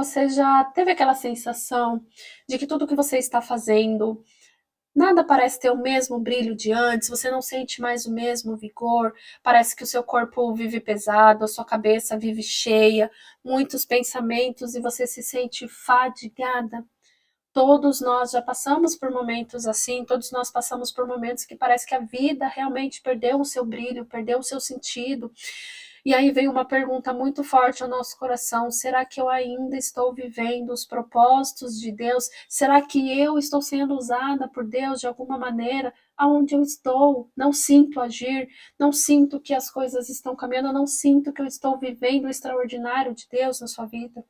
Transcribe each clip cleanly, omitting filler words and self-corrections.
você já teve aquela sensação de que tudo que você está fazendo, nada parece ter o mesmo brilho de antes, você não sente mais o mesmo vigor, parece que o seu corpo vive pesado, a sua cabeça vive cheia, muitos pensamentos e você se sente fadigada? Todos nós já passamos por momentos assim, todos nós passamos por momentos que parece que a vida realmente perdeu o seu brilho, perdeu o seu sentido. E aí vem uma pergunta muito forte ao nosso coração: será que eu ainda estou vivendo os propósitos de Deus? Será que eu estou sendo usada por Deus de alguma maneira? Aonde eu estou, não sinto agir, não sinto que as coisas estão caminhando, não sinto que eu estou vivendo o extraordinário de Deus na sua vida.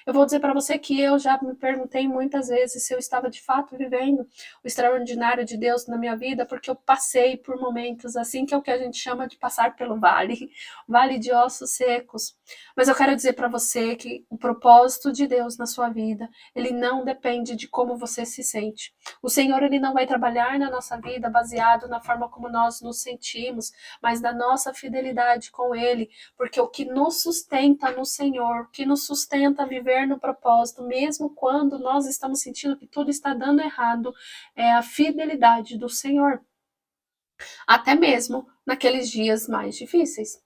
Eu vou dizer para você que eu já me perguntei muitas vezes se eu estava de fato vivendo o extraordinário de Deus na minha vida, porque eu passei por momentos assim, que é o que a gente chama de passar pelo vale, vale de ossos secos. Mas eu quero dizer para você que o propósito de Deus na sua vida, ele não depende de como você se sente. O Senhor, ele não vai trabalhar na nossa vida baseado na forma como nós nos sentimos, mas na nossa fidelidade com Ele, porque o que nos sustenta no Senhor, o que nos sustenta a viver no propósito, mesmo quando nós estamos sentindo que tudo está dando errado, é a fidelidade do Senhor, até mesmo naqueles dias mais difíceis.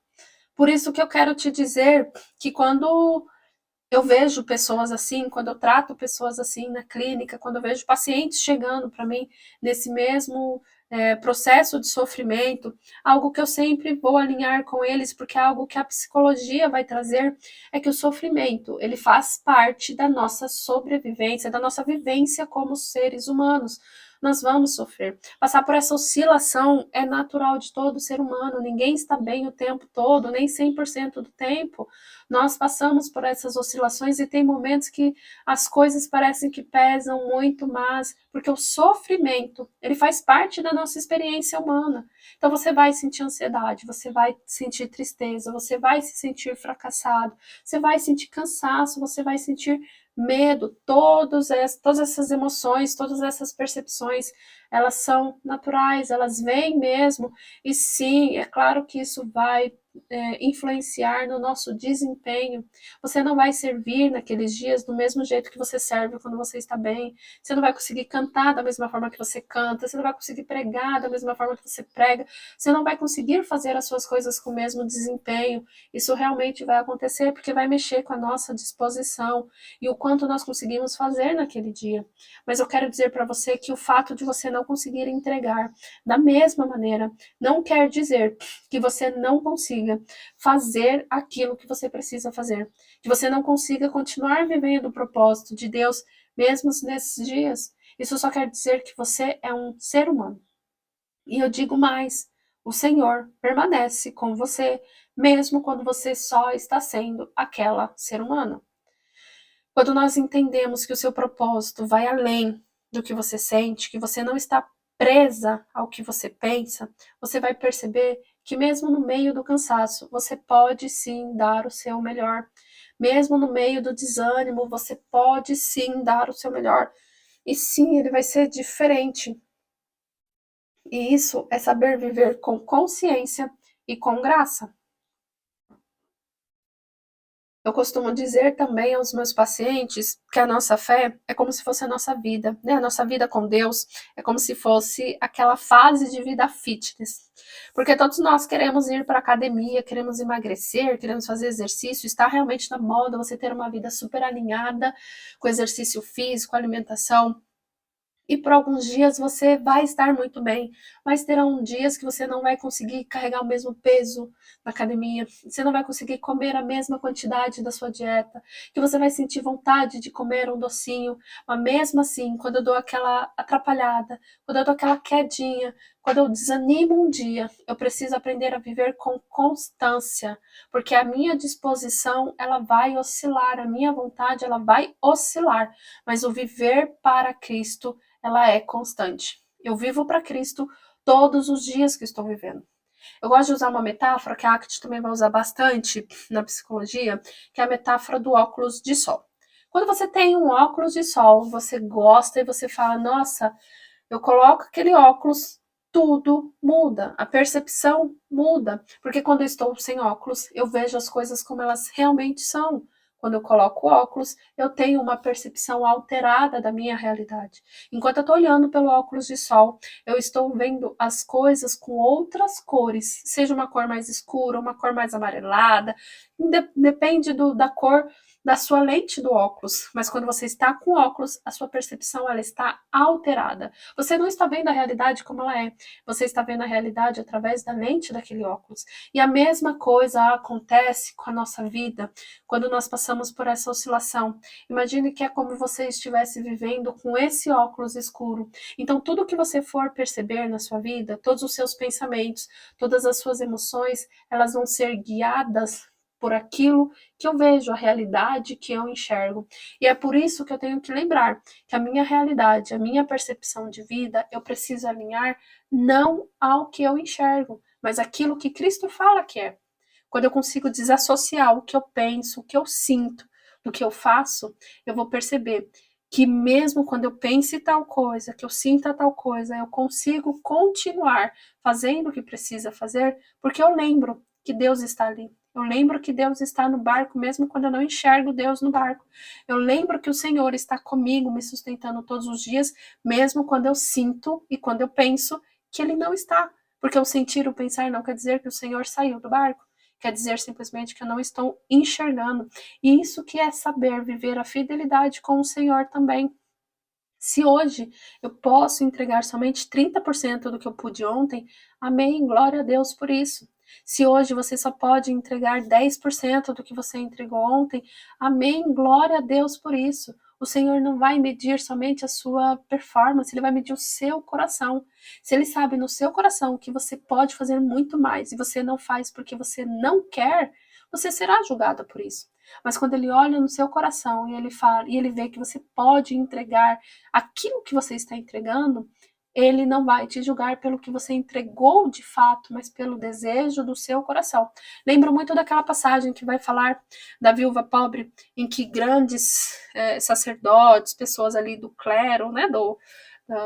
Por isso que eu quero te dizer que quando eu vejo pessoas assim, quando eu trato pessoas assim na clínica, quando eu vejo pacientes chegando para mim nesse mesmo processo de sofrimento, algo que eu sempre vou alinhar com eles, porque é algo que a psicologia vai trazer, é que o sofrimento, ele faz parte da nossa sobrevivência, da nossa vivência como seres humanos. Nós vamos sofrer. Passar por essa oscilação é natural de todo ser humano. Ninguém está bem o tempo todo, nem 100% do tempo. Nós passamos por essas oscilações e tem momentos que as coisas parecem que pesam muito mais, porque o sofrimento, ele faz parte da nossa experiência humana. Então você vai sentir ansiedade, você vai sentir tristeza, você vai se sentir fracassado, você vai sentir cansaço, você vai sentir medo, todas essas emoções, todas essas percepções, elas são naturais, elas vêm mesmo, e sim, é claro que isso vai influenciar no nosso desempenho. Você não vai servir naqueles dias do mesmo jeito que você serve quando você está bem. Você não vai conseguir cantar da mesma forma que você canta. Você não vai conseguir pregar da mesma forma que você prega. Você não vai conseguir fazer as suas coisas com o mesmo desempenho. Isso realmente vai acontecer porque vai mexer com a nossa disposição e o quanto nós conseguimos fazer naquele dia. Mas eu quero dizer para você que o fato de você não conseguir entregar da mesma maneira não quer dizer que você não consiga fazer aquilo que você precisa fazer, que você não consiga continuar vivendo o propósito de Deus mesmo nesses dias. Isso só quer dizer que você é um ser humano. E eu digo mais, o Senhor permanece com você, mesmo quando você só está sendo aquela ser humana. Quando nós entendemos que o seu propósito vai além do que você sente, que você não está presa ao que você pensa, você vai perceber que mesmo no meio do cansaço, você pode sim dar o seu melhor. Mesmo no meio do desânimo, você pode sim dar o seu melhor. E sim, ele vai ser diferente. E isso é saber viver com consciência e com graça. Eu costumo dizer também aos meus pacientes que a nossa fé é como se fosse a nossa vida, né? A nossa vida com Deus é como se fosse aquela fase de vida fitness. Porque todos nós queremos ir para a academia, queremos emagrecer, queremos fazer exercício, está realmente na moda você ter uma vida super alinhada com exercício físico, alimentação. E por alguns dias você vai estar muito bem, mas terão dias que você não vai conseguir carregar o mesmo peso na academia, você não vai conseguir comer a mesma quantidade da sua dieta, que você vai sentir vontade de comer um docinho, mas mesmo assim, quando eu dou aquela atrapalhada, quando eu dou aquela quedinha, quando eu desanimo um dia, eu preciso aprender a viver com constância, porque a minha disposição, ela vai oscilar, a minha vontade, ela vai oscilar, mas o viver para Cristo, ela é constante. Eu vivo para Cristo todos os dias que estou vivendo. Eu gosto de usar uma metáfora que a ACT também vai usar bastante na psicologia, que é a metáfora do óculos de sol. Quando você tem um óculos de sol, você gosta e você fala, nossa, eu coloco aquele óculos, tudo muda, a percepção muda, porque quando eu estou sem óculos, eu vejo as coisas como elas realmente são, Quando eu coloco óculos, eu tenho uma percepção alterada da minha realidade. Enquanto eu estou olhando pelo óculos de sol, eu estou vendo as coisas com outras cores, seja uma cor mais escura, uma cor mais amarelada, depende da cor da sua lente do óculos, mas quando você está com óculos, a sua percepção ela está alterada. Você não está vendo a realidade como ela é, você está vendo a realidade através da lente daquele óculos. E a mesma coisa acontece com a nossa vida quando nós passamos por essa oscilação. Imagine que é como você estivesse vivendo com esse óculos escuro. Então, tudo que você for perceber na sua vida, todos os seus pensamentos, todas as suas emoções, elas vão ser guiadas por aquilo que eu vejo, a realidade que eu enxergo. E é por isso que eu tenho que lembrar que a minha realidade, a minha percepção de vida, eu preciso alinhar não ao que eu enxergo, mas aquilo que Cristo fala que é. Quando eu consigo desassociar o que eu penso, o que eu sinto, do que eu faço, eu vou perceber que mesmo quando eu pense tal coisa, que eu sinta tal coisa, eu consigo continuar fazendo o que precisa fazer, porque eu lembro que Deus está ali. Eu lembro que Deus está no barco, mesmo quando eu não enxergo Deus no barco. Eu lembro que o Senhor está comigo, me sustentando todos os dias, mesmo quando eu sinto e quando eu penso que Ele não está. Porque o sentir, o pensar não quer dizer que o Senhor saiu do barco. Quer dizer simplesmente que eu não estou enxergando. E isso que é saber viver a fidelidade com o Senhor também. Se hoje eu posso entregar somente 30% do que eu pude ontem, amém, glória a Deus por isso. Se hoje você só pode entregar 10% do que você entregou ontem, amém, glória a Deus por isso. O Senhor não vai medir somente a sua performance, Ele vai medir o seu coração. Se Ele sabe no seu coração que você pode fazer muito mais e você não faz porque você não quer, você será julgada por isso. Mas quando Ele olha no seu coração e Ele fala, e Ele vê que você pode entregar aquilo que você está entregando, Ele não vai te julgar pelo que você entregou de fato, mas pelo desejo do seu coração. Lembro muito daquela passagem que vai falar da viúva pobre, em que grandes sacerdotes, pessoas ali do clero, né,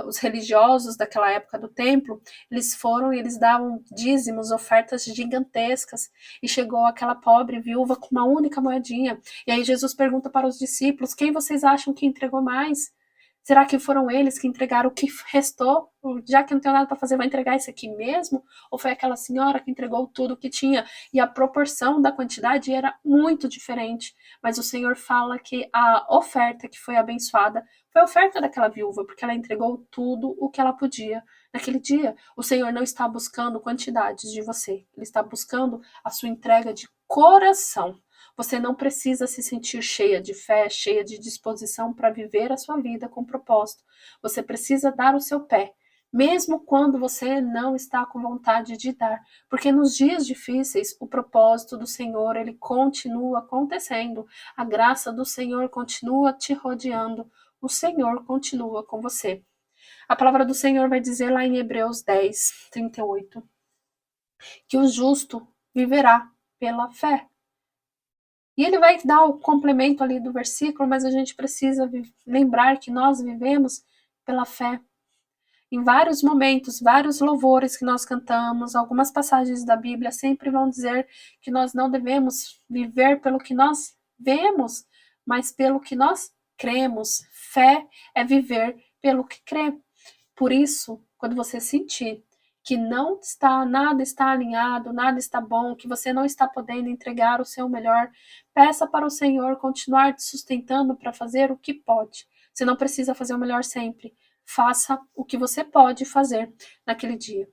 os religiosos daquela época do templo, eles foram e eles davam dízimos, ofertas gigantescas, e chegou aquela pobre viúva com uma única moedinha. E aí Jesus pergunta para os discípulos: quem vocês acham que entregou mais? Será que foram eles que entregaram o que restou? Já que não tenho nada para fazer, vai entregar isso aqui mesmo? Ou foi aquela senhora que entregou tudo o que tinha? E a proporção da quantidade era muito diferente. Mas o Senhor fala que a oferta que foi abençoada foi a oferta daquela viúva, porque ela entregou tudo o que ela podia naquele dia. O Senhor não está buscando quantidades de você, Ele está buscando a sua entrega de coração. Você não precisa se sentir cheia de fé, cheia de disposição para viver a sua vida com propósito. Você precisa dar o seu pé, mesmo quando você não está com vontade de dar, porque nos dias difíceis o propósito do Senhor ele continua acontecendo, a graça do Senhor continua te rodeando, o Senhor continua com você. A palavra do Senhor vai dizer lá em Hebreus 10, 38, que o justo viverá pela fé. E ele vai dar o complemento ali do versículo, mas a gente precisa lembrar que nós vivemos pela fé. Em vários momentos, vários louvores que nós cantamos, algumas passagens da Bíblia sempre vão dizer que nós não devemos viver pelo que nós vemos, mas pelo que nós cremos. Fé é viver pelo que crê. Por isso, quando você sentir que não está, nada está alinhado, nada está bom, que você não está podendo entregar o seu melhor, peça para o Senhor continuar te sustentando para fazer o que pode. Você não precisa fazer o melhor sempre. Faça o que você pode fazer naquele dia.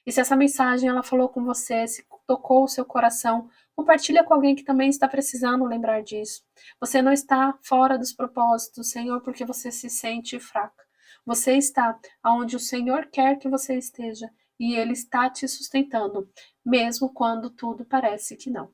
E se essa mensagem ela falou com você, se tocou o seu coração, compartilha com alguém que também está precisando lembrar disso. Você não está fora dos propósitos, Senhor, porque você se sente fraca. Você está onde o Senhor quer que você esteja e Ele está te sustentando, mesmo quando tudo parece que não.